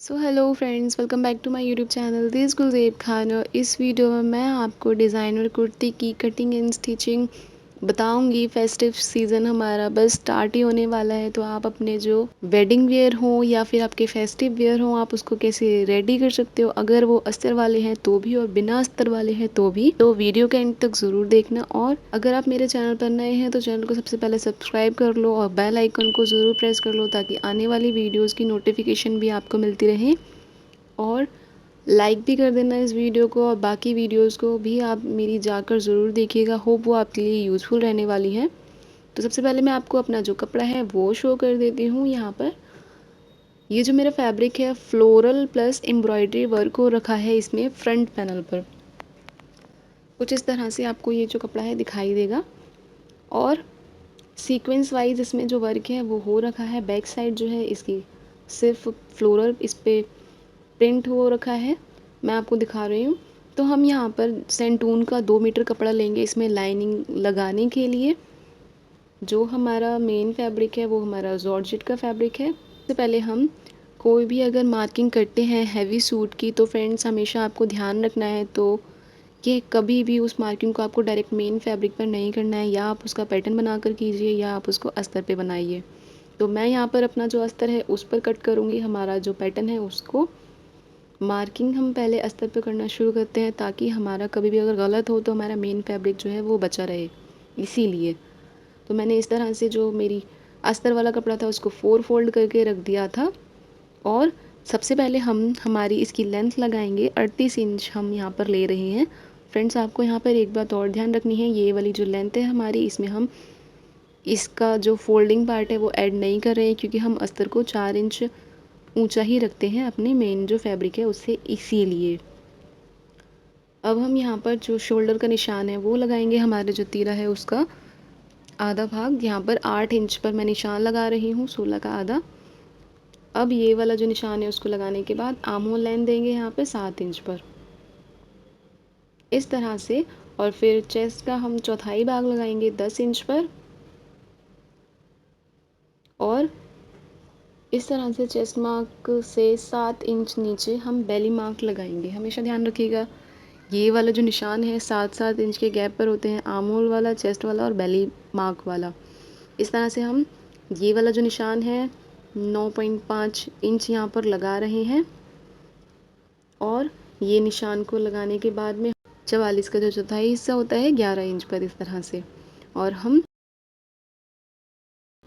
So hello friends, welcome back to my YouTube channel this Gulzeb Khan. और इस video में मैं आपको डिज़ाइनर कुर्ती की कटिंग एंड स्टिचिंग बताऊंगी। फेस्टिव सीज़न हमारा बस स्टार्ट ही होने वाला है, तो आप अपने जो वेडिंग वेयर हो या फिर आपके फेस्टिव वेयर हो, आप उसको कैसे रेडी कर सकते हो। अगर वो अस्तर वाले हैं तो भी और बिना अस्तर वाले हैं तो भी, तो वीडियो के एंड तक ज़रूर देखना। और अगर आप मेरे चैनल पर नए हैं तो चैनल को सबसे पहले सब्सक्राइब कर लो और बेल आइकन को ज़रूर प्रेस कर लो, ताकि आने वाली वीडियोज़ की नोटिफिकेशन भी आपको मिलती रहे। और लाइक भी कर देना इस वीडियो को, और बाकी वीडियोस को भी आप मेरी जाकर ज़रूर देखिएगा। होप वो आपके लिए यूज़फुल रहने वाली है। तो सबसे पहले मैं आपको अपना जो कपड़ा है वो शो कर देती हूँ। यहाँ पर ये जो मेरा फैब्रिक है, फ्लोरल प्लस एम्ब्रॉयडरी वर्क हो रखा है इसमें फ्रंट पैनल पर। कुछ इस तरह से आपको ये जो कपड़ा है दिखाई देगा, और सीक्वेंस वाइज इसमें जो वर्क है वो हो रखा है। बैक साइड जो है इसकी सिर्फ फ्लोरल इस पर प्रिंट हो रखा है, मैं आपको दिखा रही हूँ। तो हम यहाँ पर सेंटून का 2 मीटर कपड़ा लेंगे इसमें लाइनिंग लगाने के लिए। जो हमारा मेन फैब्रिक है वो हमारा जॉर्जेट का फैब्रिक है। सबसे पहले हम कोई भी अगर मार्किंग करते हैं हैवी सूट की, तो फ्रेंड्स हमेशा आपको ध्यान रखना है तो कि कभी भी उस मार्किंग को आपको डायरेक्ट मेन फैब्रिक पर नहीं करना है। या आप उसका पैटर्न बनाकर कीजिए या आप उसको अस्तर पे बनाइए। तो मैं यहाँ पर अपना जो अस्तर है उस पर कट करूँगी। हमारा जो पैटर्न है उसको मार्किंग हम पहले अस्तर पे करना शुरू करते हैं, ताकि हमारा कभी भी अगर गलत हो तो हमारा मेन फैब्रिक जो है वो बचा रहे। इसीलिए तो मैंने इस तरह से जो मेरी अस्तर वाला कपड़ा था उसको 4 फोल्ड करके रख दिया था। और सबसे पहले हम हमारी इसकी लेंथ लगाएंगे। 38 इंच हम यहाँ पर ले रहे हैं। फ्रेंड्स, आपको यहाँ पर एक बात और ध्यान रखनी है, ये वाली जो लेंथ है हमारी, इसमें हम इसका जो फोल्डिंग पार्ट है वो ऐड नहीं कर रहे हैं, क्योंकि हम अस्तर को 4 इंच ऊंचा ही रखते हैं अपने मेन जो फैब्रिक है उससे, इसीलिए। अब हम यहाँ पर जो शोल्डर का निशान है वो लगाएंगे। हमारे जो तीरा है उसका आधा भाग, यहाँ पर 8 इंच पर मैं निशान लगा रही हूँ, 16 का आधा। अब ये वाला जो निशान है उसको लगाने के बाद आर्म होल लेंथ देंगे यहाँ पे 7 इंच पर, इस तरह से। और फिर चेस्ट का हम चौथाई भाग लगाएंगे 10 इंच पर, और इस तरह से चेस्ट मार्क से 7 इंच नीचे हम बेली मार्क लगाएंगे। हमेशा ध्यान रखिएगा, ये वाला जो निशान है 7-7 इंच के गैप पर होते हैं, आर्म होल वाला, चेस्ट वाला और बेली मार्क वाला। इस तरह से हम ये वाला जो निशान है 9.5 इंच यहाँ पर लगा रहे हैं। और ये निशान को लगाने के बाद में 44 का जो चौथाई हिस्सा होता है 11 इंच पर, इस तरह से। और हम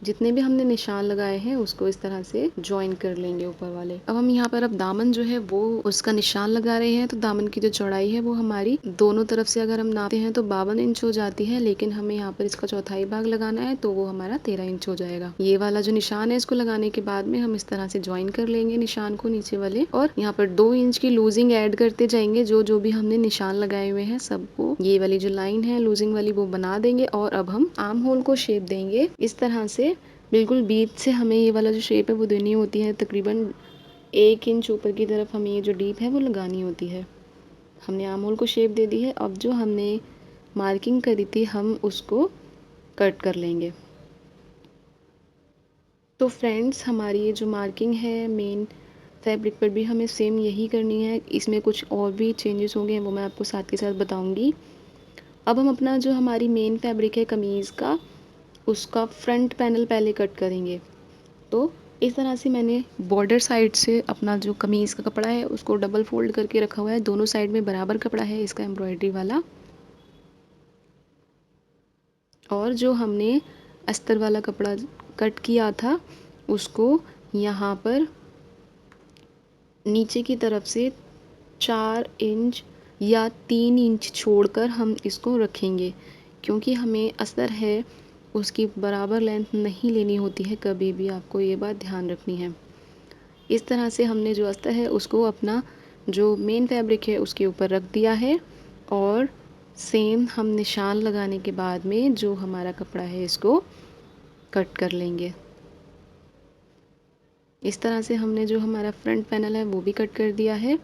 जितने भी हमने निशान लगाए हैं उसको इस तरह से ज्वाइन कर लेंगे ऊपर वाले। अब हम यहाँ पर अब दामन जो है वो उसका निशान लगा रहे हैं। तो दामन की जो चौड़ाई है वो हमारी दोनों तरफ से अगर हम नापते हैं तो 52 इंच हो जाती है, लेकिन हमें यहाँ पर इसका चौथाई भाग लगाना है तो वो हमारा 13 इंच हो जाएगा। ये वाला जो निशान है इसको लगाने के बाद में हम इस तरह से ज्वाइन कर लेंगे निशान को नीचे वाले, और यहाँ पर 2 इंच की लूजिंग ऐड करते जाएंगे। जो जो भी हमने निशान लगाए हुए हैं सबको ये वाली जो लाइन है लूजिंग वाली वो बना देंगे। और अब हम आर्म होल को शेप देंगे इस तरह से। बिल्कुल बीच से हमें ये वाला जो शेप है वो देनी होती है, तकरीबन 1 इंच ऊपर की तरफ हमें ये जो डीप है वो लगानी होती है। हमने आर्म होल को शेप दे दी है। अब जो हमने मार्किंग करी थी हम उसको कट कर लेंगे। तो फ्रेंड्स, हमारी ये जो मार्किंग है मेन फैब्रिक पर भी हमें सेम यही करनी है। इसमें कुछ और भी चेंजेस होंगे वो मैं आपको साथ के साथ बताऊंगी। अब हम अपना जो हमारी मेन फैब्रिक है कमीज़ का, उसका फ्रंट पैनल पहले कट करेंगे। तो इस तरह से मैंने बॉर्डर साइड से अपना जो कमीज़ का कपड़ा है उसको डबल फोल्ड करके रखा हुआ है। दोनों साइड में बराबर कपड़ा है इसका एम्ब्रॉयडरी वाला। और जो हमने अस्तर वाला कपड़ा कट किया था उसको यहाँ पर नीचे की तरफ से 4 इंच या 3 इंच छोड़कर हम इसको रखेंगे, क्योंकि हमें अस्तर है उसकी बराबर लेंथ नहीं लेनी होती है कभी भी, आपको ये बात ध्यान रखनी है। इस तरह से हमने जो अस्तर है उसको अपना जो मेन फैब्रिक है उसके ऊपर रख दिया है। और सेम हम निशान लगाने के बाद में जो हमारा कपड़ा है इसको कट कर लेंगे। इस तरह से हमने जो हमारा फ्रंट पैनल है वो भी कट कर दिया है।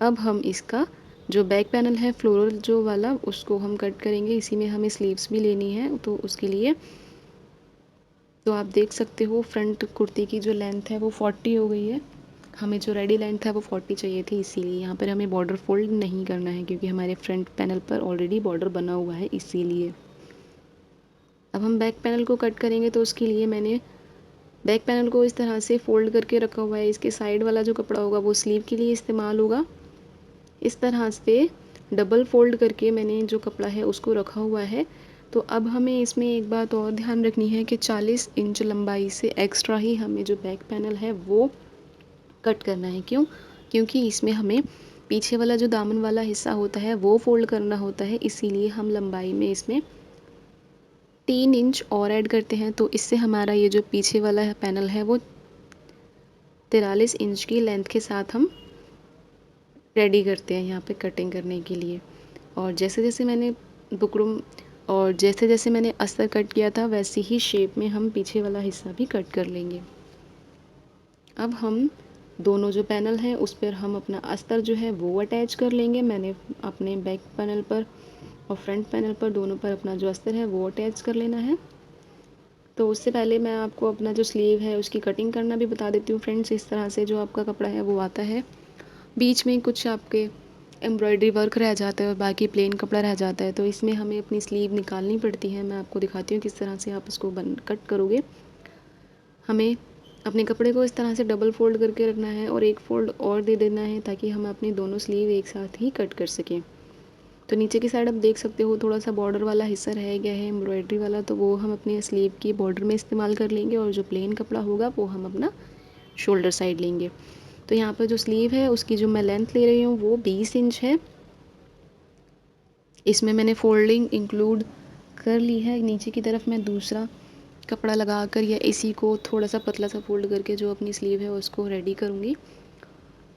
अब हम इसका जो बैक पैनल है फ्लोरल जो वाला उसको हम कट करेंगे। इसी में हमें स्लीव्स भी लेनी है, तो उसके लिए तो आप देख सकते हो फ्रंट कुर्ती की जो लेंथ है वो 40 हो गई है। हमें जो रेडी लेंथ है वो 40 चाहिए थी, इसीलिए यहाँ पर हमें बॉर्डर फोल्ड नहीं करना है क्योंकि हमारे फ्रंट पैनल पर ऑलरेडी बॉर्डर बना हुआ है, इसीलिए। अब हम बैक पैनल को कट करेंगे तो उसके लिए मैंने बैक पैनल को इस तरह से फोल्ड करके रखा हुआ है। इसके साइड वाला जो कपड़ा होगा वो स्लीव के लिए इस्तेमाल होगा। इस तरह से डबल फोल्ड करके मैंने जो कपड़ा है उसको रखा हुआ है। तो अब हमें इसमें एक बात और ध्यान रखनी है कि 40 इंच लंबाई से एक्स्ट्रा ही हमें जो बैक पैनल है वो कट करना है। क्यों? क्योंकि इसमें हमें पीछे वाला जो दामन वाला हिस्सा होता है वो फोल्ड करना होता है, इसीलिए हम लंबाई में इसमें 3 इंच और ऐड करते हैं। तो इससे हमारा ये जो पीछे वाला है पैनल है वो 43 इंच की लेंथ के साथ हम रेडी करते हैं यहाँ पे कटिंग करने के लिए। और जैसे जैसे मैंने बुकरम और जैसे जैसे मैंने अस्तर कट किया था वैसे ही शेप में हम पीछे वाला हिस्सा भी कट कर लेंगे। अब हम दोनों जो पैनल हैं उस पर हम अपना अस्तर जो है वो अटैच कर लेंगे। मैंने अपने बैक पैनल पर और फ्रंट पैनल पर दोनों पर अपना जो अस्तर है वो अटैच कर लेना है। तो उससे पहले मैं आपको अपना जो स्लीव है उसकी कटिंग करना भी बता देती हूँ फ्रेंड्स। इस तरह से जो आपका कपड़ा है वो आता है, बीच में कुछ आपके एम्ब्रॉयडरी वर्क रह जाता है और बाकी प्लेन कपड़ा रह जाता है, तो इसमें हमें अपनी स्लीव निकालनी पड़ती है। मैं आपको दिखाती हूँ किस तरह से आप इसको कट करोगे। हमें अपने कपड़े को इस तरह से डबल फोल्ड करके रखना है और एक फोल्ड और दे देना है ताकि हम अपनी दोनों स्लीव एक साथ ही कट कर सकें। तो नीचे की साइड आप देख सकते हो थोड़ा सा बॉर्डर वाला हिस्सा रह गया है एम्ब्रॉयडरी वाला, तो वो हम अपने स्लीव की बॉर्डर में इस्तेमाल कर लेंगे और जो प्लेन कपड़ा होगा वो हम अपना शोल्डर साइड लेंगे। तो यहाँ पर जो स्लीव है उसकी जो मैं लेंथ ले रही हूँ वो 20 इंच है। इसमें मैंने फोल्डिंग इंक्लूड कर ली है। नीचे की तरफ मैं दूसरा कपड़ा लगाकर या इसी को थोड़ा सा पतला सा फोल्ड करके जो अपनी स्लीव है उसको रेडी करूँगी।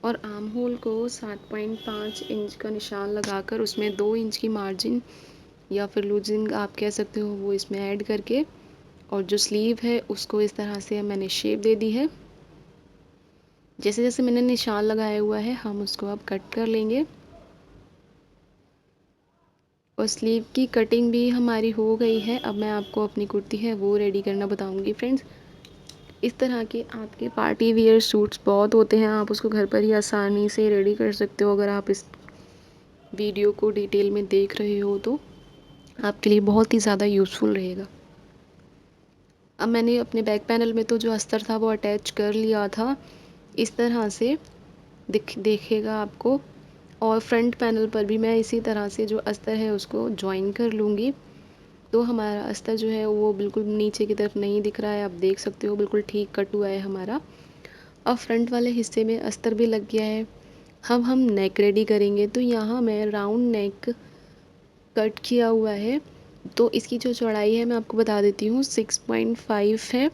और आर्म होल को 7.5 इंच का निशान लगाकर उसमें 2 इंच की मार्जिन या फिर लूजिंग आप कह सकते हो वो इसमें ऐड करके और जो स्लीव है उसको इस तरह से मैंने शेप दे दी है। जैसे जैसे मैंने निशान लगाया हुआ है हम उसको अब कट कर लेंगे। और स्लीव की कटिंग भी हमारी हो गई है। अब मैं आपको अपनी कुर्ती है वो रेडी करना बताऊंगी फ्रेंड्स। इस तरह के आपके पार्टी वियर सूट्स बहुत होते हैं, आप उसको घर पर ही आसानी से रेडी कर सकते हो। अगर आप इस वीडियो को डिटेल में देख रहे हो तो आपके लिए बहुत ही ज़्यादा यूज़फुल रहेगा। अब मैंने अपने बैक पैनल में तो जो अस्तर था वो अटैच कर लिया था, इस तरह से देखेगा आपको। और फ्रंट पैनल पर भी मैं इसी तरह से जो अस्तर है उसको जॉइन कर लूँगी। तो हमारा अस्तर जो है वो बिल्कुल नीचे की तरफ नहीं दिख रहा है, आप देख सकते हो बिल्कुल ठीक कट हुआ है हमारा। अब फ्रंट वाले हिस्से में अस्तर भी लग गया है। अब हम नेक रेडी करेंगे। तो यहाँ मैं राउंड नेक कट किया हुआ है। तो इसकी जो चौड़ाई है मैं आपको बता देती हूँ 6.5 है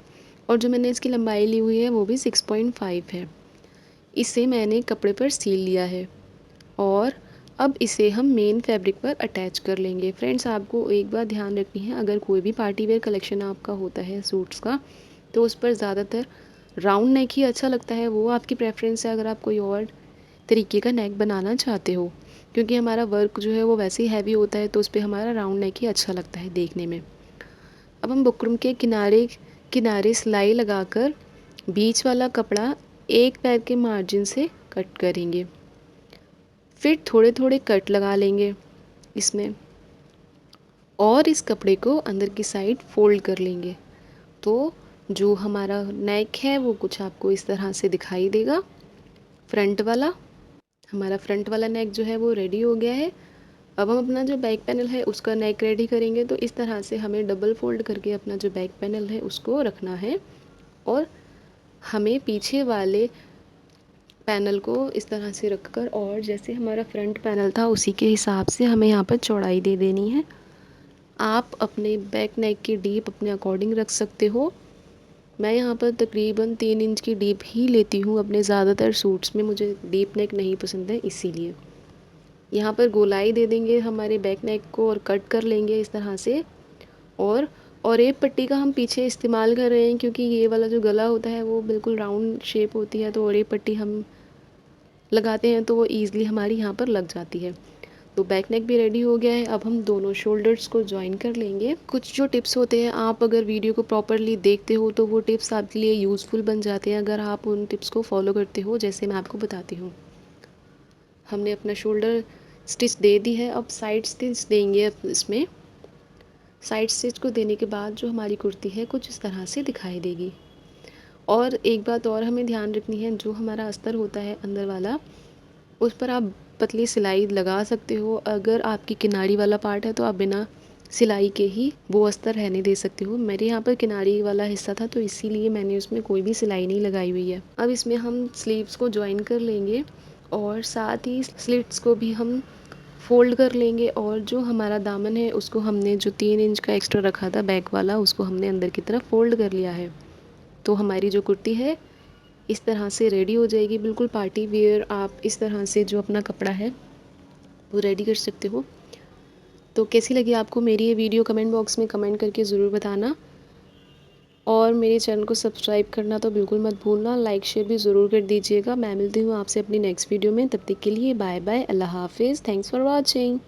और जो मैंने इसकी लंबाई ली हुई है वो भी 6.5 है। इसे मैंने कपड़े पर सील लिया है और अब इसे हम मेन फैब्रिक पर अटैच कर लेंगे। फ्रेंड्स आपको एक बात ध्यान रखनी है, अगर कोई भी पार्टी वेयर कलेक्शन आपका होता है सूट्स का तो उस पर ज़्यादातर राउंड नेक ही अच्छा लगता है। वो आपकी प्रेफरेंस है अगर आप कोई और तरीके का नेक बनाना चाहते हो, क्योंकि हमारा वर्क जो है वो वैसे ही हैवी होता है तो उस पर हमारा राउंड नेक ही अच्छा लगता है देखने में। अब हम बुकरम के किनारे किनारे सिलाई लगाकर बीच वाला कपड़ा एक पैर के मार्जिन से कट करेंगे। फिर थोड़े थोड़े कट लगा लेंगे इसमें और इस कपड़े को अंदर की साइड फोल्ड कर लेंगे। तो जो हमारा नेक है वो कुछ आपको इस तरह से दिखाई देगा। फ्रंट वाला हमारा फ्रंट वाला नेक जो है वो रेडी हो गया है। अब हम अपना जो बैक पैनल है उसका नेक रेडी करेंगे। तो इस तरह से हमें डबल फोल्ड करके अपना जो बैक पैनल है उसको रखना है और हमें पीछे वाले पैनल को इस तरह से रखकर और जैसे हमारा फ्रंट पैनल था उसी के हिसाब से हमें यहाँ पर चौड़ाई दे देनी है। आप अपने बैक नेक की डीप अपने अकॉर्डिंग रख सकते हो। मैं यहाँ पर तकरीबन 3 इंच की डीप ही लेती हूँ अपने ज़्यादातर सूट्स में, मुझे डीप नेक नहीं पसंद है इसीलिए। यहाँ पर गोलाई दे देंगे हमारे बैक नेक को और कट कर लेंगे इस तरह से। और एक पट्टी का हम पीछे इस्तेमाल कर रहे हैं क्योंकि ये वाला जो गला होता है वो बिल्कुल राउंड शेप होती है, तो और एक पट्टी हम लगाते हैं तो वो ईज़िली हमारी यहाँ पर लग जाती है। तो बैक नेक भी रेडी हो गया है। अब हम दोनों शोल्डर्स को जॉइन कर लेंगे। कुछ जो टिप्स होते हैं, आप अगर वीडियो को प्रॉपरली देखते हो तो वो टिप्स आपके लिए यूज़फुल बन जाते हैं अगर आप उन टिप्स को फॉलो करते हो, जैसे मैं आपको बताती हूँ। हमने अपना शोल्डर स्टिच दे दी है, अब साइड स्टिच देंगे। अब इसमें साइड स्टिच को देने के बाद जो हमारी कुर्ती है कुछ इस तरह से दिखाई देगी। और एक बात और हमें ध्यान रखनी है, जो हमारा अस्तर होता है अंदर वाला, उस पर आप पतली सिलाई लगा सकते हो। अगर आपकी किनारी वाला पार्ट है तो आप बिना सिलाई के ही वो अस्तर रहने दे सकते हो। मेरे यहाँ पर किनारी वाला हिस्सा था तो इसीलिए मैंने उसमें कोई भी सिलाई नहीं लगाई हुई है। अब इसमें हम स्लीव्स को जॉइन कर लेंगे और साथ ही स्लिट्स को भी हम फ़ोल्ड कर लेंगे। और जो हमारा दामन है उसको हमने जो 3 इंच का एक्स्ट्रा रखा था बैक वाला, उसको हमने अंदर की तरफ फ़ोल्ड कर लिया है। तो हमारी जो कुर्ती है इस तरह से रेडी हो जाएगी, बिल्कुल पार्टी वियर। आप इस तरह से जो अपना कपड़ा है वो रेडी कर सकते हो। तो कैसी लगी आपको मेरी ये वीडियो, कमेंट बॉक्स में कमेंट करके ज़रूर बताना। और मेरे चैनल को सब्सक्राइब करना तो बिल्कुल मत भूलना, लाइक शेयर भी ज़रूर कर दीजिएगा। मैं मिलती हूँ आपसे अपनी नेक्स्ट वीडियो में, तब तक के लिए बाय बाय, अल्लाह हाफिज़, थैंक्स फॉर वॉचिंग।